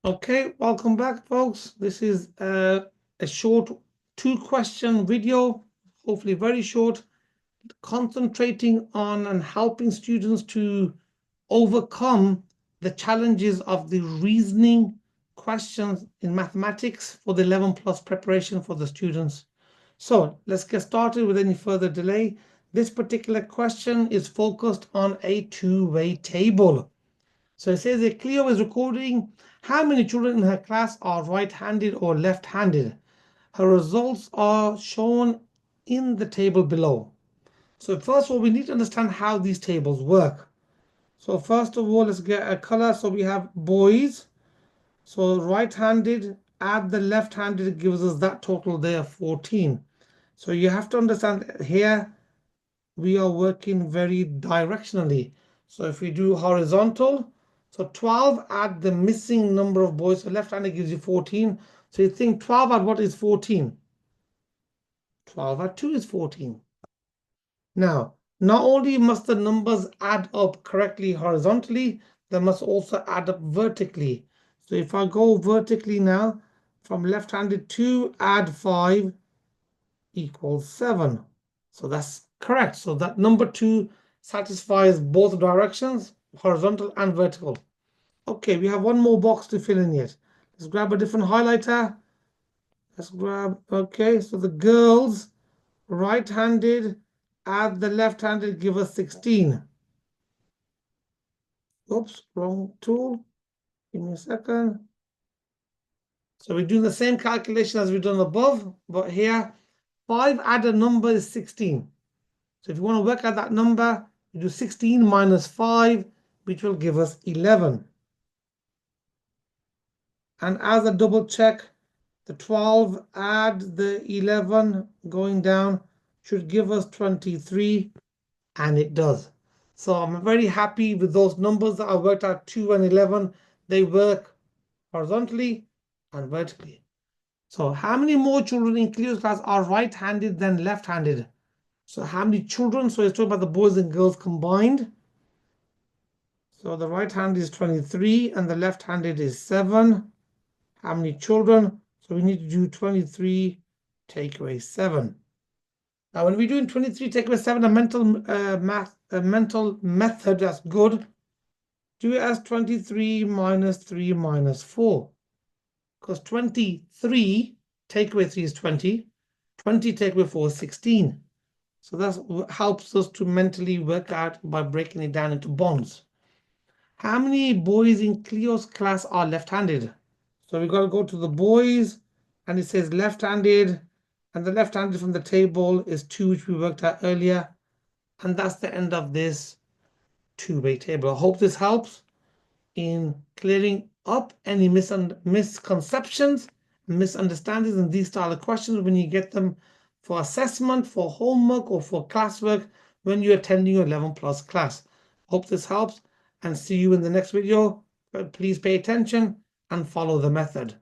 Okay, welcome back, folks. This is a short 2-question video, hopefully very short, concentrating on and helping students to overcome the challenges of the reasoning questions in mathematics for the 11 plus preparation for the students. So let's get started with any further delay. This particular question is focused on a two-way table. So it says that Cleo is recording how many children in her class are right-handed or left-handed. Her results are shown in the table below. So first of all, we need to understand how these tables work. So first of all, let's get a color. So we have boys. So right-handed, add the left-handed, gives us that total there, 14. So you have to understand that here we are working very directionally. So if we do horizontal, so 12 add the missing number of boys. So left-handed gives you 14. So you think 12 add what is 14? 12 add 2 is 14. Now, not only must the numbers add up correctly horizontally, they must also add up vertically. So if I go vertically now, from left-handed, 2 add 5 equals 7. So that's correct. So that number 2 satisfies both directions, horizontal and vertical. Okay, we have one more box to fill in yet. Let's grab a different highlighter. Let's grab, okay, so the girls, right-handed, add the left-handed, give us 16. Oops, wrong tool. Give me a second. So we're doing the same calculation as we've done above, but here, 5 added number is 16. So if you want to work out that number, you do 16 minus 5, which will give us 11. And as a double check, the 12 add the 11 going down should give us 23, and it does. So I'm very happy with those numbers that I worked out, 2 and 11. They work horizontally and vertically. So how many more children in Cleo's class are right-handed than left-handed? So how many children? So it's talking about the boys and girls combined. So the right hand is 23 and the left handed is 7. How many children? So we need to do 23 take away 7. Now when we're doing 23 take away 7, a mental method that's good. Do it as 23 minus 3 minus 4. Because 23 take away 3 is 20. 20 take away 4 is 16. So that helps us to mentally work out by breaking it down into bonds. How many boys in Cleo's class are left-handed? So we got to go to the boys, and it says left-handed, and the left-handed from the table is 2, which we worked out earlier. And that's the end of this two-way table. I hope this helps in clearing up any misconceptions, misunderstandings in these style of questions when you get them for assessment, for homework, or for classwork when you're attending your 11 plus class. Hope this helps, and see you in the next video. Please pay attention and follow the method.